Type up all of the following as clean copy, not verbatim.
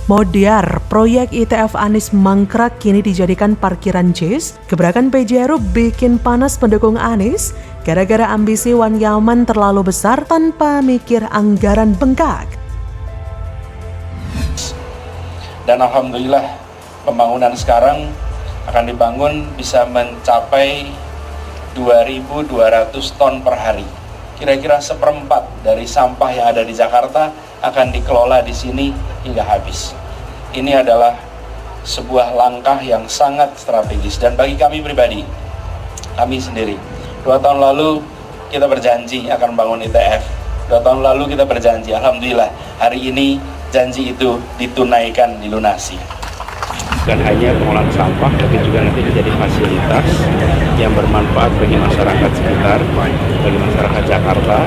Modiar, proyek ITF Anies mangkrak kini dijadikan parkiran JIS. Gebrakan PJ Heru bikin panas pendukung Anies gara-gara ambisi Wan Yaman terlalu besar tanpa mikir anggaran bengkak. Dan alhamdulillah pembangunan sekarang akan dibangun bisa mencapai 2.200 ton per hari. Kira-kira seperempat dari sampah yang ada di Jakarta akan dikelola di sini hingga habis. Ini adalah sebuah langkah yang sangat strategis dan bagi kami pribadi, kami sendiri. 2 tahun lalu kita berjanji akan bangun ITF. 2 tahun lalu kita berjanji, alhamdulillah hari ini janji itu ditunaikan, dilunasi. Bukan hanya pengolahan sampah, tapi juga nanti menjadi fasilitas yang bermanfaat bagi masyarakat sekitar, bagi masyarakat Jakarta,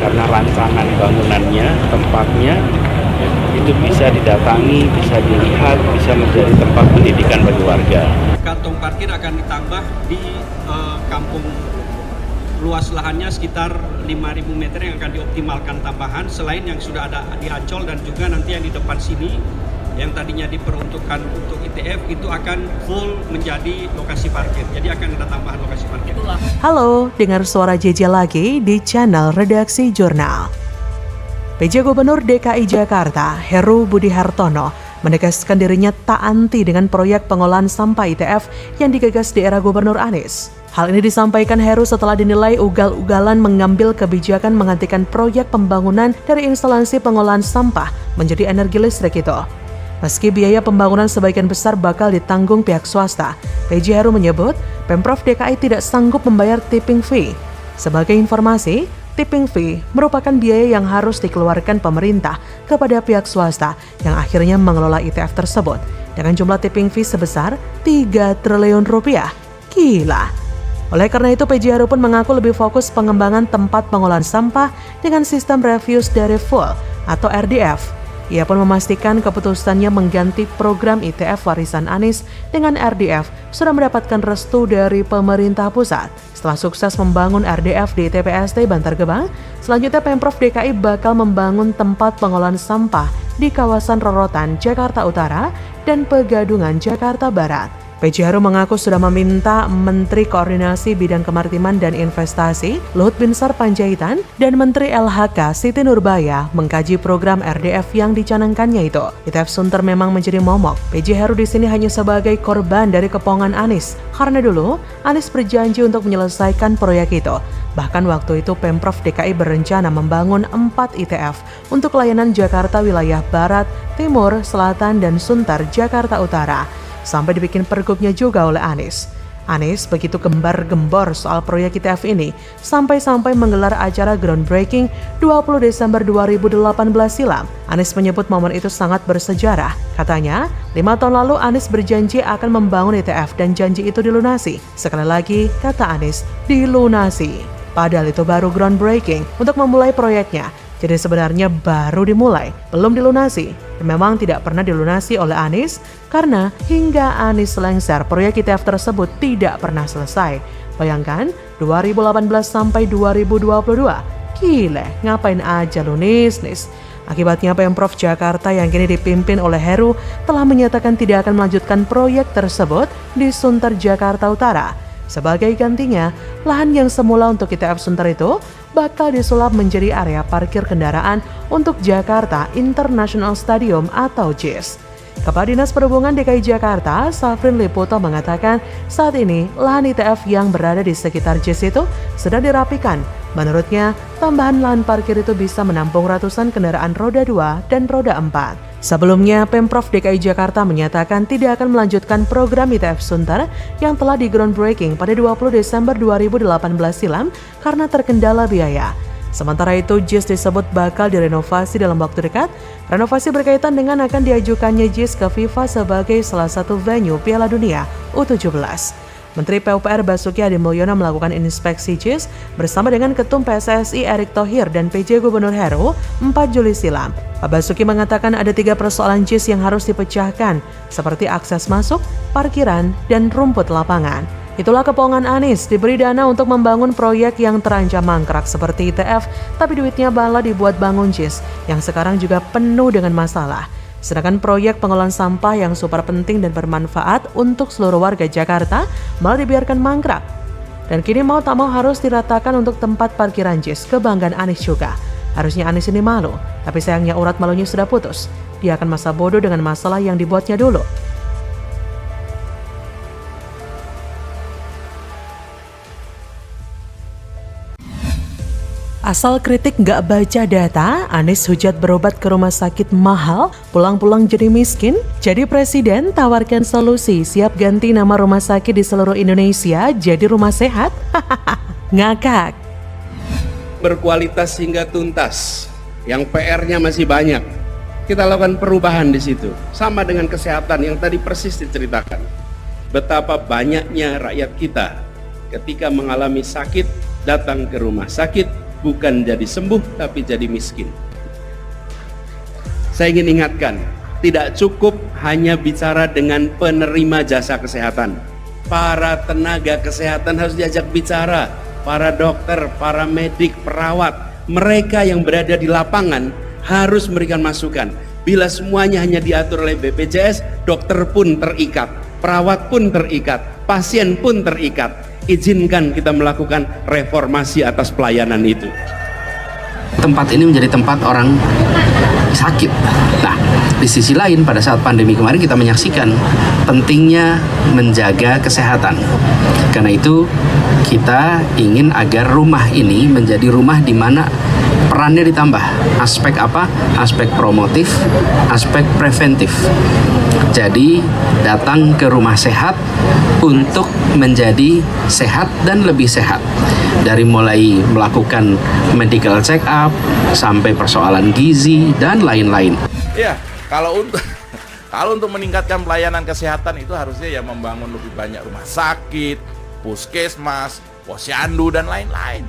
karena rancangan bangunannya, tempatnya, itu bisa didatangi, bisa dilihat, bisa menjadi tempat pendidikan bagi warga. Kantong parkir akan ditambah di kampung, luas lahannya sekitar 5.000 meter yang akan dioptimalkan tambahan, selain yang sudah ada di Ancol dan juga nanti yang di depan sini, yang tadinya diperuntukkan untuk ITF itu akan full menjadi lokasi parkir. Jadi akan ada tambahan lokasi parkir. Halo, dengar suara JJ lagi di channel Redaksi Jurnal. PJ Gubernur DKI Jakarta, Heru Budi Hartono, menegaskan dirinya tak anti dengan proyek pengolahan sampah ITF yang digagas di era Gubernur Anies. Hal ini disampaikan Heru setelah dinilai ugal-ugalan mengambil kebijakan menghentikan proyek pembangunan dari instalasi pengolahan sampah menjadi energi listrik itu. Meski biaya pembangunan sebagian besar bakal ditanggung pihak swasta, PJ Heru menyebut Pemprov DKI tidak sanggup membayar tipping fee. Sebagai informasi, tipping fee merupakan biaya yang harus dikeluarkan pemerintah kepada pihak swasta yang akhirnya mengelola ITF tersebut dengan jumlah tipping fee sebesar 3 triliun rupiah. Gila! Oleh karena itu, PJ Heru pun mengaku lebih fokus pengembangan tempat pengolahan sampah dengan sistem Refuse Direct Full atau RDF. Ia pun memastikan keputusannya mengganti program ITF warisan Anies dengan RDF sudah mendapatkan restu dari pemerintah pusat. Setelah sukses membangun RDF di TPST Bantar Gebang, selanjutnya Pemprov DKI bakal membangun tempat pengolahan sampah di kawasan Rorotan, Jakarta Utara dan Pegadungan, Jakarta Barat. PJ Heru mengaku sudah meminta Menteri Koordinasi Bidang Kemaritiman dan Investasi Luhut Binsar Panjaitan dan Menteri LHK Siti Nurbaya mengkaji program RDF yang dicanangkannya itu. ITF Sunter memang menjadi momok. PJ Heru di sini hanya sebagai korban dari kepongan Anies. Karena dulu Anies berjanji untuk menyelesaikan proyek itu. Bahkan waktu itu Pemprov DKI berencana membangun 4 ITF untuk layanan Jakarta wilayah Barat, Timur, Selatan, dan Sunter, Jakarta Utara. Sampai dibikin pergubnya juga oleh Anies. Anies begitu gembar-gembor soal proyek ITF ini, sampai-sampai menggelar acara groundbreaking 20 Desember 2018 silam. Anies menyebut momen itu sangat bersejarah. Katanya, 5 tahun lalu Anies berjanji akan membangun ITF dan janji itu dilunasi. Sekali lagi, kata Anies, dilunasi. Padahal itu baru groundbreaking untuk memulai proyeknya. Jadi sebenarnya baru dimulai, belum dilunasi. Dan memang tidak pernah dilunasi oleh Anies karena hingga Anies lengser proyek ITF tersebut tidak pernah selesai. Bayangkan 2018 sampai 2022. Gile, ngapain aja lu Nis? Akibatnya Pemprov Jakarta yang kini dipimpin oleh Heru telah menyatakan tidak akan melanjutkan proyek tersebut di Sunter, Jakarta Utara. Sebagai gantinya, lahan yang semula untuk ITF Sunter itu bakal disulap menjadi area parkir kendaraan untuk Jakarta International Stadium atau JIS. Kepala Dinas Perhubungan DKI Jakarta, Safrin Liputo mengatakan saat ini lahan ITF yang berada di sekitar JIS itu sedang dirapikan. Menurutnya, tambahan lahan parkir itu bisa menampung ratusan kendaraan roda 2 dan roda 4. Sebelumnya, Pemprov DKI Jakarta menyatakan tidak akan melanjutkan program ITF Sunter yang telah di groundbreaking pada 20 Desember 2018 silam karena terkendala biaya. Sementara itu, JIS disebut bakal direnovasi dalam waktu dekat. Renovasi berkaitan dengan akan diajukannya JIS ke FIFA sebagai salah satu venue Piala Dunia U17. Menteri PUPR Basuki Hadimulyono melakukan inspeksi JIS bersama dengan Ketum PSSI Erick Thohir dan PJ Gubernur Heru 4 Juli silam. Pak Basuki mengatakan ada 3 persoalan JIS yang harus dipecahkan, seperti akses masuk, parkiran, dan rumput lapangan. Itulah kepongan Anies, diberi dana untuk membangun proyek yang terancam mangkrak seperti ITF, tapi duitnya malah dibuat bangun JIS yang sekarang juga penuh dengan masalah. Sedangkan proyek pengolahan sampah yang super penting dan bermanfaat untuk seluruh warga Jakarta malah dibiarkan mangkrak. Dan kini mau tak mau harus diratakan untuk tempat parkiran JIS, kebanggaan Anies juga. Harusnya Anies ini malu, tapi sayangnya urat malunya sudah putus. Dia akan masa bodoh dengan masalah yang dibuatnya dulu. Asal kritik nggak baca data, Anies hujat berobat ke rumah sakit mahal, pulang-pulang jadi miskin. Jadi presiden tawarkan solusi, siap ganti nama rumah sakit di seluruh Indonesia jadi rumah sehat. Ngakak. Berkualitas hingga tuntas, yang PR-nya masih banyak. Kita lakukan perubahan di situ. Sama dengan kesehatan yang tadi persis diceritakan. Betapa banyaknya rakyat kita ketika mengalami sakit datang ke rumah sakit, bukan jadi sembuh tapi jadi miskin. Saya ingin ingatkan, tidak cukup hanya bicara dengan penerima jasa kesehatan. Para tenaga kesehatan harus diajak bicara, para dokter, para medik, perawat, mereka yang berada di lapangan harus memberikan masukan. Bila semuanya hanya diatur oleh BPJS, dokter pun terikat, perawat pun terikat, pasien pun terikat. Izinkan kita melakukan reformasi atas pelayanan itu. Tempat ini menjadi tempat orang sakit. Nah, di sisi lain pada saat pandemi kemarin kita menyaksikan pentingnya menjaga kesehatan. Karena itu kita ingin agar rumah ini menjadi rumah di mana perannya ditambah. Aspek apa? Aspek promotif, aspek preventif. Jadi datang ke rumah sehat untuk menjadi sehat dan lebih sehat. Dari mulai melakukan medical check up sampai persoalan gizi dan lain-lain. Ya, kalau untuk meningkatkan pelayanan kesehatan itu harusnya ya membangun lebih banyak rumah sakit, puskesmas, posyandu dan lain-lain.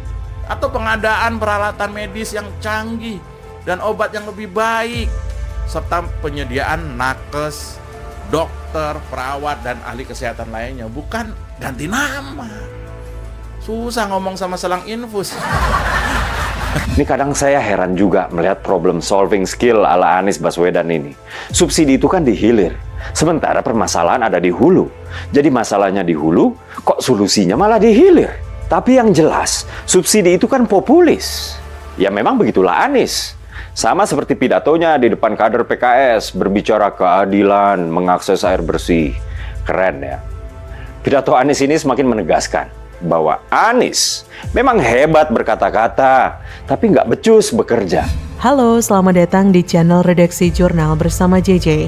Atau pengadaan peralatan medis yang canggih dan obat yang lebih baik, serta penyediaan nakes, dokter, perawat, dan ahli kesehatan lainnya, bukan ganti nama. Susah ngomong sama selang infus. Ini kadang saya heran juga melihat problem solving skill ala Anies Baswedan ini. Subsidi itu kan di hilir, sementara permasalahan ada di hulu. Jadi masalahnya di hulu, kok solusinya malah di hilir. Tapi yang jelas, subsidi itu kan populis. Ya memang begitulah Anies. Sama seperti pidatonya di depan kader PKS, berbicara keadilan, mengakses air bersih. Keren ya. Pidato Anies ini semakin menegaskan bahwa Anies memang hebat berkata-kata, tapi nggak becus bekerja. Halo, selamat datang di channel Redaksi Jurnal bersama JJ.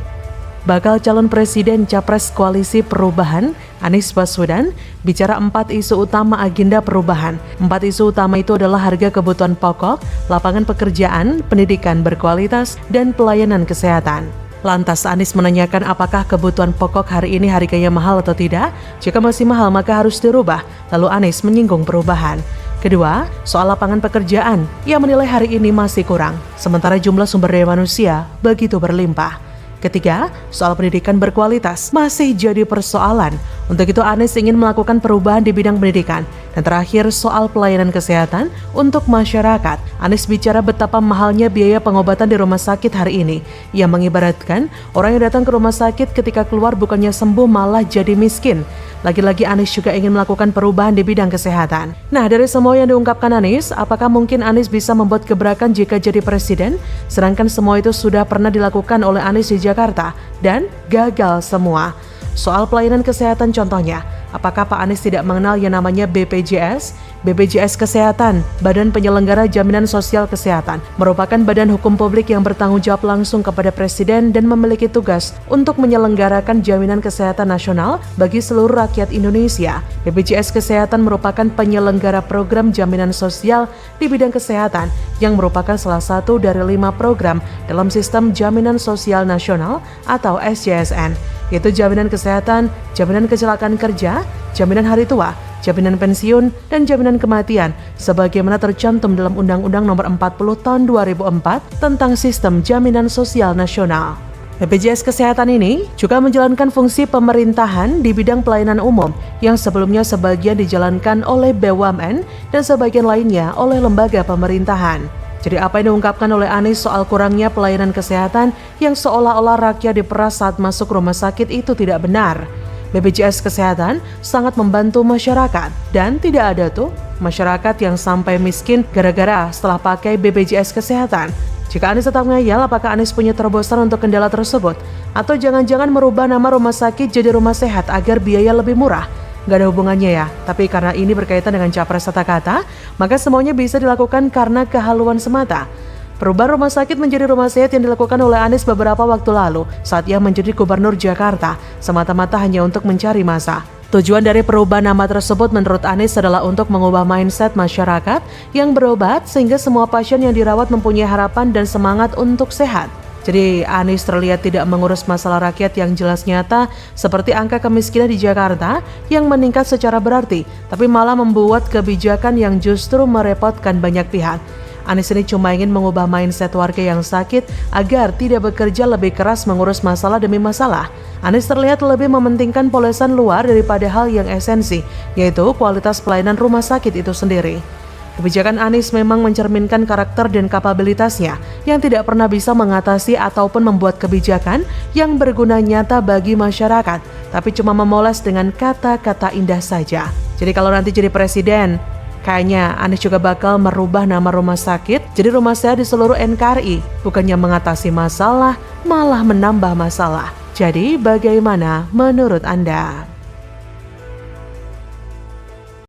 Bakal calon presiden Capres Koalisi Perubahan, Anies Baswedan, bicara 4 isu utama agenda perubahan. 4 isu utama itu adalah harga kebutuhan pokok, lapangan pekerjaan, pendidikan berkualitas, dan pelayanan kesehatan. Lantas Anies menanyakan apakah kebutuhan pokok hari ini harganya mahal atau tidak? Jika masih mahal maka harus dirubah. Lalu Anies menyinggung perubahan. Kedua, soal lapangan pekerjaan, ia menilai hari ini masih kurang, sementara jumlah sumber daya manusia begitu berlimpah. Ketiga, soal pendidikan berkualitas masih jadi persoalan. Untuk itu Anies ingin melakukan perubahan di bidang pendidikan. Dan terakhir, soal pelayanan kesehatan untuk masyarakat. Anies bicara betapa mahalnya biaya pengobatan di rumah sakit hari ini. Ia mengibaratkan orang yang datang ke rumah sakit ketika keluar bukannya sembuh malah jadi miskin. Lagi-lagi Anies juga ingin melakukan perubahan di bidang kesehatan. Nah, dari semua yang diungkapkan Anies, apakah mungkin Anies bisa membuat gebrakan jika jadi presiden? Sedangkan semua itu sudah pernah dilakukan oleh Anies di Jakarta dan gagal semua. Soal pelayanan kesehatan contohnya, apakah Pak Anies tidak mengenal yang namanya BPJS? BPJS Kesehatan, Badan Penyelenggara Jaminan Sosial Kesehatan, merupakan badan hukum publik yang bertanggung jawab langsung kepada Presiden dan memiliki tugas untuk menyelenggarakan jaminan kesehatan nasional bagi seluruh rakyat Indonesia. BPJS Kesehatan merupakan penyelenggara program jaminan sosial di bidang kesehatan yang merupakan salah satu dari 5 program dalam Sistem Jaminan Sosial Nasional atau SJSN, yaitu jaminan kesehatan, jaminan kecelakaan kerja, jaminan hari tua, jaminan pensiun, dan jaminan kematian sebagaimana tercantum dalam Undang-Undang Nomor 40 Tahun 2004 tentang Sistem Jaminan Sosial Nasional. BPJS Kesehatan ini juga menjalankan fungsi pemerintahan di bidang pelayanan umum yang sebelumnya sebagian dijalankan oleh BUMN dan sebagian lainnya oleh lembaga pemerintahan. Jadi apa yang diungkapkan oleh Anies soal kurangnya pelayanan kesehatan yang seolah-olah rakyat diperas saat masuk rumah sakit itu tidak benar. BPJS Kesehatan sangat membantu masyarakat dan tidak ada tuh masyarakat yang sampai miskin gara-gara setelah pakai BPJS Kesehatan. Jika Anies tetap ngeyel, apakah Anies punya terobosan untuk kendala tersebut? Atau jangan-jangan merubah nama rumah sakit jadi rumah sehat agar biaya lebih murah? Gak ada hubungannya ya, tapi karena ini berkaitan dengan capres tata kata, maka semuanya bisa dilakukan karena kehaluan semata. Perubahan rumah sakit menjadi rumah sehat yang dilakukan oleh Anies beberapa waktu lalu saat ia menjadi gubernur Jakarta, semata-mata hanya untuk mencari masa. Tujuan dari perubahan nama tersebut menurut Anies adalah untuk mengubah mindset masyarakat yang berobat sehingga semua pasien yang dirawat mempunyai harapan dan semangat untuk sehat. Jadi Anies terlihat tidak mengurus masalah rakyat yang jelas nyata seperti angka kemiskinan di Jakarta yang meningkat secara berarti, tapi malah membuat kebijakan yang justru merepotkan banyak pihak. Anies ini cuma ingin mengubah mindset warga yang sakit agar tidak bekerja lebih keras mengurus masalah demi masalah. Anies terlihat lebih mementingkan polesan luar daripada hal yang esensi, yaitu kualitas pelayanan rumah sakit itu sendiri. Kebijakan Anies memang mencerminkan karakter dan kapabilitasnya yang tidak pernah bisa mengatasi ataupun membuat kebijakan yang berguna nyata bagi masyarakat, tapi cuma memoles dengan kata-kata indah saja. Jadi kalau nanti jadi presiden, kayaknya Anies juga bakal merubah nama rumah sakit jadi rumah sehat di seluruh NKRI, bukannya mengatasi masalah, malah menambah masalah. Jadi bagaimana menurut Anda?